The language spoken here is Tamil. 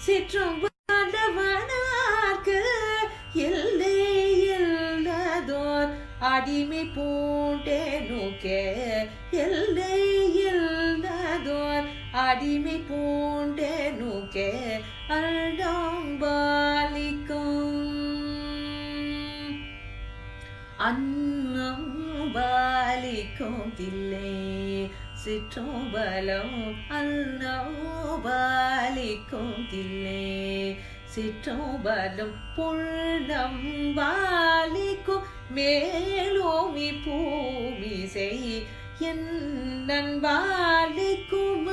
சிற்றும் பாண்டவனார்க்கு எல்லை இல்லதோர் அடிமை பூண்டேனுக்கே எல்லை இல்லதோர் அடிமை பூண்டேனுக்கே அண்டாம்பாலிக்கும் அன்னம் பாலிக்கும் தில்லை சிற்றோபலம் அன்னம் பாலிக்கும் தில்லை சிற்றோபலம் புள்ளம் பாலிக்கும் மேலோமி பூமி செய் என் பாலிக்குமாறு